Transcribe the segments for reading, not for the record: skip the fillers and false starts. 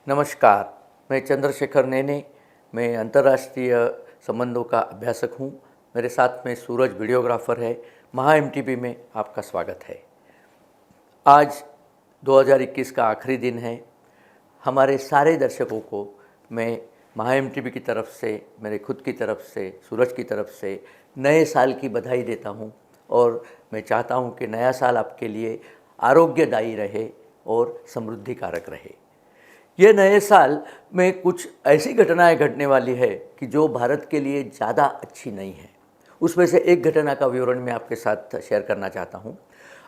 नमस्कार, मैं चंद्रशेखर नेने। मैं अंतर्राष्ट्रीय संबंधों का अभ्यासक हूँ। मेरे साथ में सूरज वीडियोग्राफर है। महा एमटीबी में आपका स्वागत है। आज 2021 का आखिरी दिन है। हमारे सारे दर्शकों को मैं महा एमटीबी की तरफ से, मेरे खुद की तरफ से, सूरज की तरफ से नए साल की बधाई देता हूँ और मैं चाहता हूँ कि नया साल आपके लिए आरोग्यदायी रहे और समृद्धि कारक रहे। ये नए साल में कुछ ऐसी घटनाएं घटने वाली है कि जो भारत के लिए ज़्यादा अच्छी नहीं है। उसमें से एक घटना का विवरण मैं आपके साथ शेयर करना चाहता हूँ।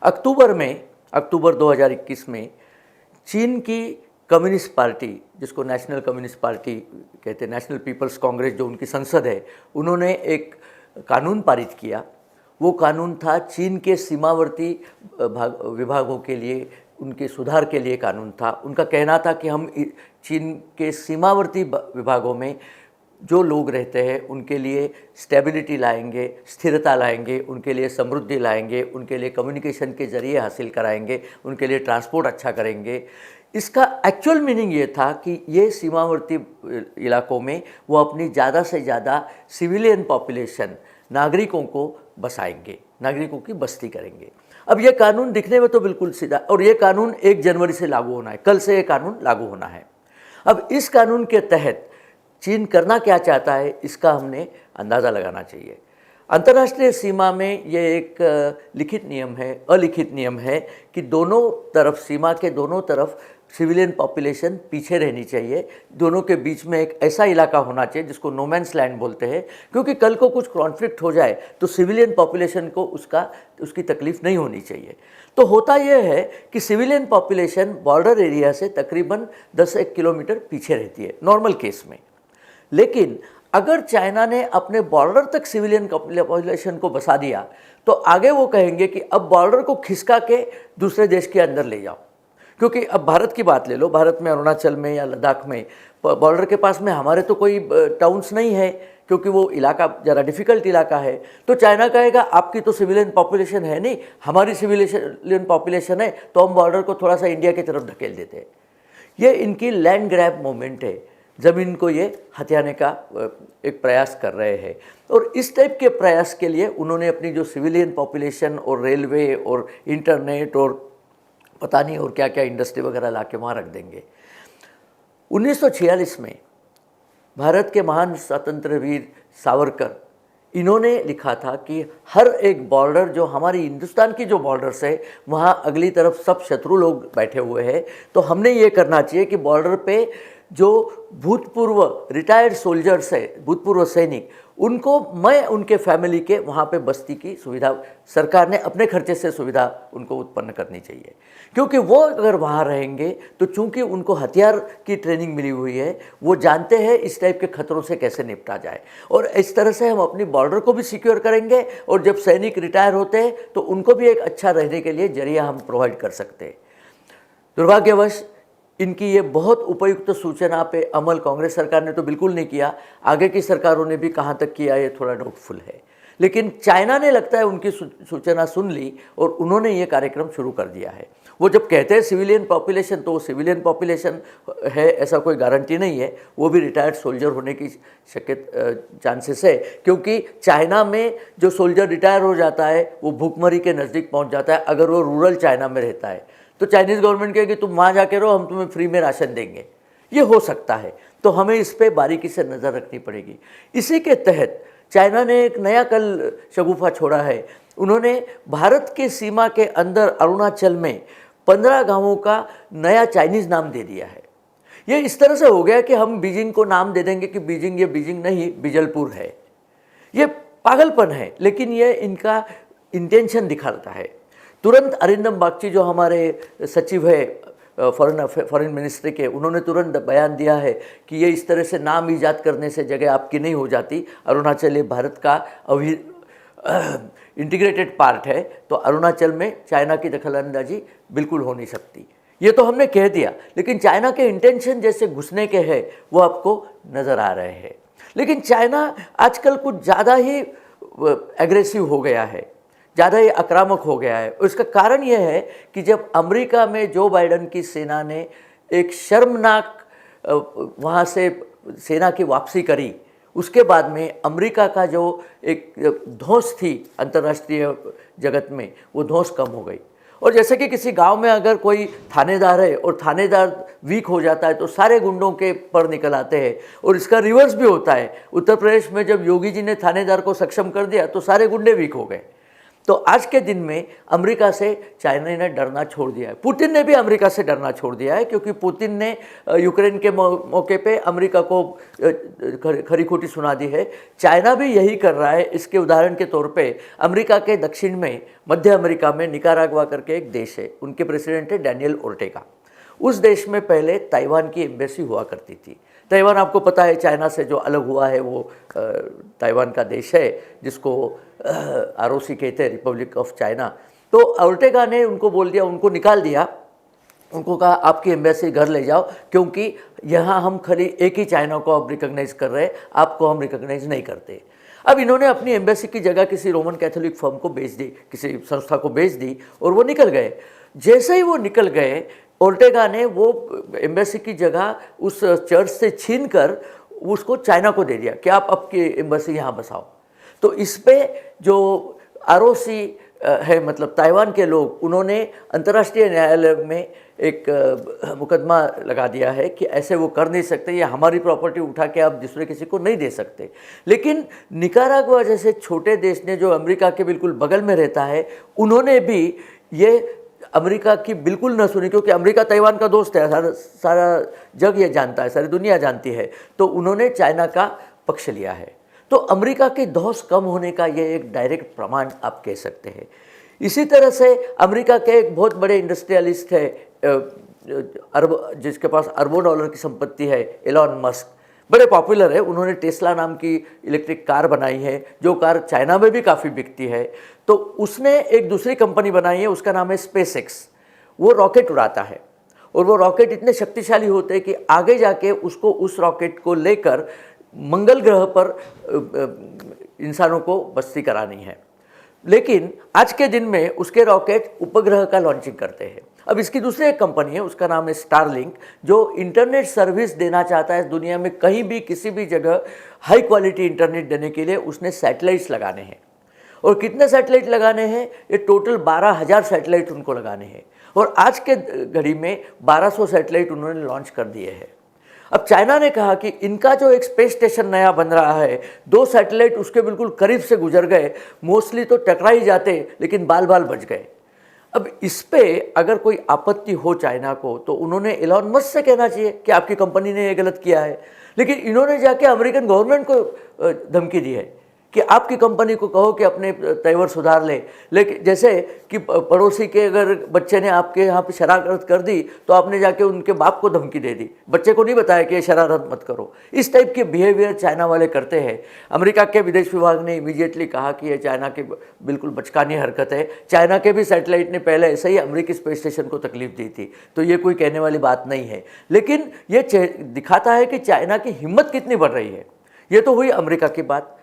अक्टूबर 2021 में चीन की कम्युनिस्ट पार्टी, जिसको नेशनल कम्युनिस्ट पार्टी कहते हैं, नेशनल पीपल्स कांग्रेस, जो उनकी संसद है, उन्होंने एक कानून पारित किया। वो कानून था चीन के सीमावर्ती विभागों के लिए, उनके सुधार के लिए कानून था। उनका कहना था कि हम चीन के सीमावर्ती विभागों में जो लोग रहते हैं उनके लिए स्टेबिलिटी लाएंगे, स्थिरता लाएंगे, उनके लिए समृद्धि लाएंगे, उनके लिए कम्युनिकेशन के ज़रिए हासिल कराएंगे, उनके लिए ट्रांसपोर्ट अच्छा करेंगे। इसका एक्चुअल मीनिंग ये था कि ये सीमावर्ती इलाकों में वो अपनी ज़्यादा से ज़्यादा सिविलियन पॉपुलेशन, नागरिकों को बसाएंगे, नागरिकों की बस्ती करेंगे। अब ये कानून दिखने में तो बिल्कुल सीधा, और ये कानून 1 जनवरी से लागू होना है, कल से ये कानून लागू होना है। अब इस कानून के तहत चीन करना क्या चाहता है, इसका हमने अंदाज़ा लगाना चाहिए। अंतर्राष्ट्रीय सीमा में ये एक लिखित नियम है, अलिखित नियम है कि दोनों तरफ, सीमा के दोनों तरफ सिविलियन पॉपुलेशन पीछे रहनी चाहिए। दोनों के बीच में एक ऐसा इलाका होना चाहिए जिसको नो मैन्स लैंड बोलते हैं, क्योंकि कल को कुछ कॉन्फ्लिक्ट हो जाए तो सिविलियन पॉपुलेशन को उसकी तकलीफ नहीं होनी चाहिए। तो होता यह है कि सिविलियन पॉपुलेशन बॉर्डर एरिया से तकरीबन 10-1 किलोमीटर पीछे रहती है नॉर्मल केस में। लेकिन अगर चाइना ने अपने बॉर्डर तक सिविलियन पॉपुलेशन को बसा दिया तो आगे वो कहेंगे कि अब बॉर्डर को खिसका के दूसरे देश के अंदर ले जाओ। क्योंकि अब भारत की बात ले लो, भारत में अरुणाचल में या लद्दाख में बॉर्डर के पास में हमारे तो कोई टाउन्स नहीं है, क्योंकि वो इलाका ज़रा डिफ़िकल्ट इलाका है। तो चाइना कहेगा आपकी तो सिविलियन पॉपुलेशन है नहीं, हमारी सिविलियन पॉपुलेशन है, तो हम बॉर्डर को थोड़ा सा इंडिया की तरफ धकेल देते हैं। ये इनकी लैंड ग्रैब मूवमेंट है, ज़मीन को ये हथियाने का एक प्रयास कर रहे हैं। और इस टाइप के प्रयास के लिए उन्होंने अपनी जो सिविलियन पॉपुलेशन और रेलवे और इंटरनेट और पता नहीं और क्या क्या इंडस्ट्री वगैरह ला के वहाँ रख देंगे। 1946 में भारत के महान स्वतंत्र वीर सावरकर, इन्होंने लिखा था कि हर एक बॉर्डर, जो हमारी हिंदुस्तान की जो बॉर्डर्स है, वहाँ अगली तरफ सब शत्रु लोग बैठे हुए हैं। तो हमने ये करना चाहिए कि बॉर्डर पे जो भूतपूर्व रिटायर्ड सोल्जर्स है, भूतपूर्व सैनिक, उनको, मैं उनके फैमिली के वहाँ पे बस्ती की सुविधा सरकार ने अपने खर्चे से सुविधा उनको उत्पन्न करनी चाहिए। क्योंकि वो अगर वहाँ रहेंगे तो चूंकि उनको हथियार की ट्रेनिंग मिली हुई है, वो जानते हैं इस टाइप के खतरों से कैसे निपटा जाए। और इस तरह से हम अपनी बॉर्डर को भी सिक्योर करेंगे और जब सैनिक रिटायर होते हैं तो उनको भी एक अच्छा रहने के लिए जरिया हम प्रोवाइड कर सकते हैं। दुर्भाग्यवश इनकी ये बहुत उपयुक्त सूचना पे अमल कांग्रेस सरकार ने तो बिल्कुल नहीं किया। आगे की सरकारों ने भी कहाँ तक किया ये थोड़ा डाउटफुल है। लेकिन चाइना ने लगता है उनकी सूचना सुन ली और उन्होंने ये कार्यक्रम शुरू कर दिया है। वो जब कहते हैं सिविलियन पॉपुलेशन, तो वो सिविलियन पॉपुलेशन है ऐसा कोई गारंटी नहीं है। वो भी रिटायर्ड सोल्जर होने की चांसेस है, क्योंकि चाइना में जो सोल्जर रिटायर हो जाता है वो भूखमरी के नज़दीक पहुँच जाता है अगर वो रूरल चाइना में रहता है। तो चाइनीज़ गवर्नमेंट कहेगी तुम वहाँ जाके रहो, हम तुम्हें फ्री में राशन देंगे। ये हो सकता है, तो हमें इस पर बारीकी से नज़र रखनी पड़ेगी। इसी के तहत चाइना ने एक नया कल शगुफा छोड़ा है। उन्होंने भारत के सीमा के अंदर अरुणाचल में 15 गांवों का नया चाइनीज़ नाम दे दिया है। ये इस तरह से हो गया कि हम बीजिंग को नाम दे देंगे कि बीजिंग, ये बीजिंग नहीं, बिजलपुर है। ये पागलपन है, लेकिन ये इनका इंटेंशन दिखाता है। तुरंत अरिंदम बागची, जो हमारे सचिव है फॉरेन मिनिस्ट्री के, उन्होंने तुरंत बयान दिया है कि ये इस तरह से नाम ईजाद करने से जगह आपकी नहीं हो जाती। अरुणाचल ये भारत का इंटीग्रेटेड पार्ट है, तो अरुणाचल में चाइना की दखलंदाजी बिल्कुल हो नहीं सकती। ये तो हमने कह दिया, लेकिन चाइना के इंटेंशन जैसे घुसने के हैं वो आपको नज़र आ रहे हैं। लेकिन चाइना आजकल कुछ ज़्यादा ही एग्रेसिव हो गया है, ज़्यादा ही आक्रामक हो गया है। उसका कारण यह है कि जब अमेरिका में जो बाइडेन की सेना ने एक शर्मनाक वहाँ से सेना की वापसी करी, उसके बाद में अमेरिका का जो एक धौंस थी अंतर्राष्ट्रीय जगत में, वो धौंस कम हो गई। और जैसे कि किसी गांव में अगर कोई थानेदार है और थानेदार वीक हो जाता है तो सारे गुंडों के पर निकल आते हैं, और इसका रिवर्स भी होता है। उत्तर प्रदेश में जब योगी जी ने थानेदार को सक्षम कर दिया तो सारे गुंडे वीक हो गए। तो आज के दिन में अमेरिका से चाइना ने डरना छोड़ दिया है, पुतिन ने भी अमेरिका से डरना छोड़ दिया है, क्योंकि पुतिन ने यूक्रेन के मौके पे अमेरिका को खरी खोटी सुना दी है। चाइना भी यही कर रहा है। इसके उदाहरण के तौर पे अमेरिका के दक्षिण में, मध्य अमेरिका में निकाराग्वा करके एक देश है, उनके प्रेसिडेंट है डैनियल ओर्टेगा। उस देश में पहले ताइवान की एम्बेसी हुआ करती थी। ताइवान आपको पता है चाइना से जो अलग हुआ है, वो ताइवान का देश है जिसको ROC कहते हैं, रिपब्लिक ऑफ चाइना। तो ओर्टेगा ने उनको बोल दिया, उनको निकाल दिया, उनको कहा आपकी एम्बेसी घर ले जाओ, क्योंकि यहाँ हम खाली एक ही चाइना को अब रिकॉग्नाइज कर रहे हैं, आपको हम रिकॉग्नाइज नहीं करते। अब इन्होंने अपनी एम्बेसी की जगह किसी रोमन कैथोलिक फर्म को बेच दी, किसी संस्था को बेच दी, और वो निकल गए। जैसे ही वो निकल गए, ओर्टेगा ने वो एम्बेसी की जगह उस चर्च से छीनकर उसको चाइना को दे दिया कि आप आपकी एम्बेसी यहाँ बसाओ। तो इस पे जो ROC है, मतलब ताइवान के लोग, उन्होंने अंतर्राष्ट्रीय न्यायालय में एक मुकदमा लगा दिया है कि ऐसे वो कर नहीं सकते, ये हमारी प्रॉपर्टी उठा के आप दूसरे किसी को नहीं दे सकते। लेकिन निकाराग्वा जैसे छोटे देश ने, जो अमेरिका के बिल्कुल बगल में रहता है, उन्होंने भी ये अमेरिका की बिल्कुल न सुनी, क्योंकि अमेरिका ताइवान का दोस्त है, सारा जग ये जानता है, सारी दुनिया जानती है। तो उन्होंने चाइना का पक्ष लिया है। तो अमेरिका के धौंस कम होने का ये एक डायरेक्ट प्रमाण आप कह सकते हैं। इसी तरह से अमेरिका के एक बहुत बड़े इंडस्ट्रियलिस्ट है, जिसके पास अरबों डॉलर की संपत्ति है, एलॉन मस्क, बड़े पॉपुलर है। उन्होंने टेस्ला नाम की इलेक्ट्रिक कार बनाई है, जो कार चाइना में भी काफ़ी बिकती है। तो उसने एक दूसरी कंपनी बनाई है, उसका नाम है SpaceX। वो रॉकेट उड़ाता है, और वो रॉकेट इतने शक्तिशाली होते हैं कि आगे जाके उसको, उस रॉकेट को लेकर मंगल ग्रह पर इंसानों को बस्ती करानी है। लेकिन आज के दिन में उसके रॉकेट उपग्रह का लॉन्चिंग करते हैं। अब इसकी दूसरी एक कंपनी है, उसका नाम है स्टारलिंक, जो इंटरनेट सर्विस देना चाहता है दुनिया में कहीं भी किसी भी जगह हाई क्वालिटी इंटरनेट देने के लिए। उसने सैटेलाइट्स लगाने हैं, और कितने सैटेलाइट लगाने हैं, ये टोटल 12,000 सैटेलाइट उनको लगाने हैं। और आज के घड़ी में 1200 सैटेलाइट उन्होंने लॉन्च कर दिए हैं। अब चाइना ने कहा कि इनका जो एक स्पेस स्टेशन नया बन रहा है, 2 सैटेलाइट उसके बिल्कुल करीब से गुजर गए, मोस्टली तो टकरा ही जाते, लेकिन बाल बाल बच गए। अब इस पे अगर कोई आपत्ति हो चाइना को, तो उन्होंने एलॉन मस्क से कहना चाहिए कि आपकी कंपनी ने ये गलत किया है। लेकिन इन्होंने जाके अमेरिकन गवर्नमेंट को धमकी दी है कि आपकी कंपनी को कहो कि अपने तेवर सुधार ले। लेकिन जैसे कि पड़ोसी के अगर बच्चे ने आपके यहाँ पे शरारत कर दी, तो आपने जाके उनके बाप को धमकी दे दी, बच्चे को नहीं बताया कि ये शरारत मत करो। इस टाइप के बिहेवियर चाइना वाले करते हैं। अमेरिका के विदेश विभाग ने इमीडिएटली कहा कि ये चाइना की बिल्कुल बचकानी हरकत है। चाइना के भी सैटेलाइट ने पहले ऐसे ही अमेरिकी स्पेस स्टेशन को तकलीफ दी थी, तो ये कोई कहने वाली बात नहीं है। लेकिन ये दिखाता है कि चाइना की हिम्मत कितनी बढ़ रही है। ये तो हुई अमेरिका की बात।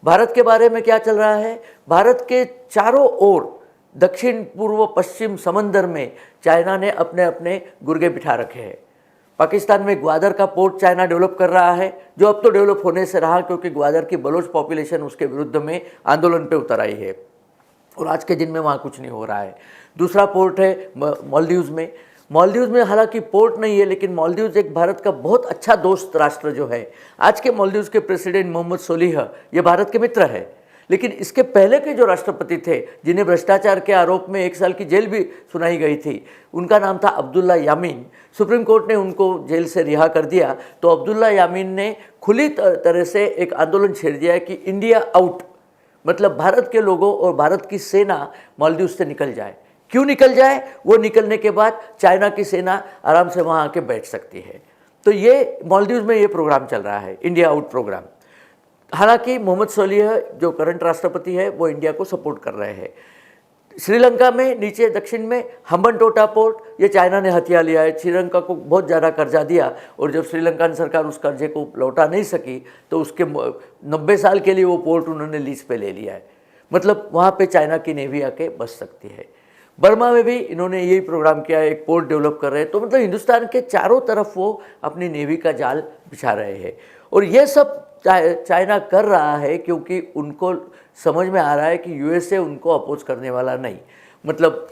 भारत के बारे में क्या चल रहा है? भारत के चारों ओर दक्षिण पूर्व पश्चिम समंदर में चाइना ने अपने अपने गुर्गे बिठा रखे हैं। पाकिस्तान में ग्वादर का पोर्ट चाइना डेवलप कर रहा है, जो अब तो डेवलप होने से रहा, क्योंकि ग्वादर की बलोच पॉपुलेशन उसके विरुद्ध में आंदोलन पे उतर आई है, और आज के दिन में वहाँ कुछ नहीं हो रहा है। दूसरा पोर्ट है मालदीव्स में। मालदीव्स में हालांकि पोर्ट नहीं है, लेकिन मालदीव्स एक भारत का बहुत अच्छा दोस्त राष्ट्र जो है। आज के मालदीव्स के प्रेसिडेंट मोहम्मद सोलिह ये भारत के मित्र है। लेकिन इसके पहले के जो राष्ट्रपति थे, जिन्हें भ्रष्टाचार के आरोप में 1 साल की जेल भी सुनाई गई थी, उनका नाम था अब्दुल्ला यामीन। सुप्रीम कोर्ट ने उनको जेल से रिहा कर दिया। तो अब्दुल्ला यामीन ने खुली तरह से एक आंदोलन छेड़ दिया है कि इंडिया आउट, मतलब भारत के लोगों और भारत की सेना मालदीव से निकल जाए। क्यों निकल जाए? वो निकलने के बाद चाइना की सेना आराम से वहाँ आके बैठ सकती है। तो ये मालदीव्स में ये प्रोग्राम चल रहा है, इंडिया आउट प्रोग्राम। हालांकि मोहम्मद सोलिह जो करंट राष्ट्रपति है, वो इंडिया को सपोर्ट कर रहे हैं। श्रीलंका में नीचे दक्षिण में हम्बनटोटा पोर्ट, ये चाइना ने हथिया लिया है। श्रीलंका को बहुत ज़्यादा कर्जा दिया, और जब श्रीलंकन सरकार उस कर्जे को लौटा नहीं सकी, तो उसके 90 साल के लिए वो पोर्ट उन्होंने लीज पे ले लिया है। मतलब वहाँ पे चाइना की नेवी आके बस सकती है। बर्मा में भी इन्होंने यही प्रोग्राम किया है, एक पोर्ट डेवलप कर रहे हैं। तो मतलब हिंदुस्तान के चारों तरफ वो अपनी नेवी का जाल बिछा रहे हैं और ये सब चाइना कर रहा है क्योंकि उनको समझ में आ रहा है कि यूएसए उनको अपोज करने वाला नहीं। मतलब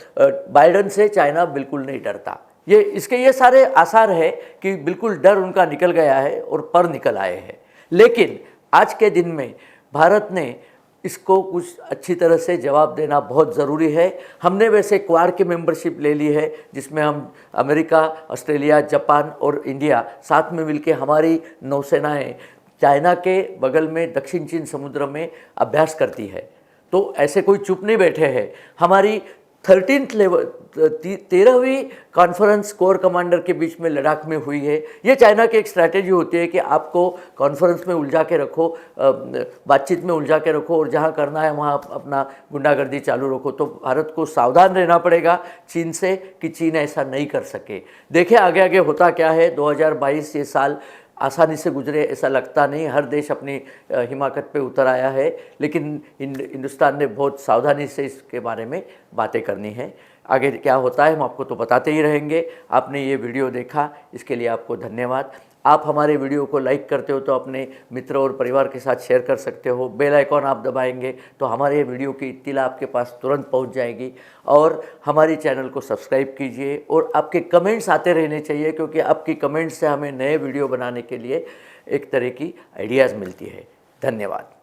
बाइडन से चाइना बिल्कुल नहीं डरता। ये सारे आसार है कि बिल्कुल डर उनका निकल गया है और पर निकल आए हैं। लेकिन आज के दिन में भारत ने इसको कुछ अच्छी तरह से जवाब देना बहुत ज़रूरी है। हमने वैसे क्वाड की मेंबरशिप ले ली है, जिसमें हम अमेरिका, ऑस्ट्रेलिया, जापान और इंडिया साथ में मिलकर हमारी नौसेनाएं चाइना के बगल में दक्षिण चीन समुद्र में अभ्यास करती है। तो ऐसे कोई चुप नहीं बैठे हैं। हमारी 13वीं कॉन्फ्रेंस कोर कमांडर के बीच में लद्दाख में हुई है। ये चाइना की एक स्ट्रैटेजी होती है कि आपको कॉन्फ्रेंस में उलझा के रखो, बातचीत में उलझा के रखो और जहाँ करना है वहाँ अपना गुंडागर्दी चालू रखो। तो भारत को सावधान रहना पड़ेगा चीन से कि चीन ऐसा नहीं कर सके। देखिए आगे आगे होता क्या है। 2022 ये साल आसानी से गुजरे ऐसा लगता नहीं। हर देश अपनी हिमाकत पे उतर आया है, लेकिन हिंदुस्तान ने बहुत सावधानी से इसके बारे में बातें करनी है। आगे क्या होता है हम आपको तो बताते ही रहेंगे। आपने ये वीडियो देखा, इसके लिए आपको धन्यवाद। आप हमारे वीडियो को लाइक करते हो तो अपने मित्र और परिवार के साथ शेयर कर सकते हो। बेल आइकॉन आप दबाएंगे तो हमारे वीडियो की इत्तिला आपके पास तुरंत पहुंच जाएगी। और हमारी चैनल को सब्सक्राइब कीजिए और आपके कमेंट्स आते रहने चाहिए, क्योंकि आपकी कमेंट्स से हमें नए वीडियो बनाने के लिए एक तरह की आइडियाज़ मिलती है। धन्यवाद।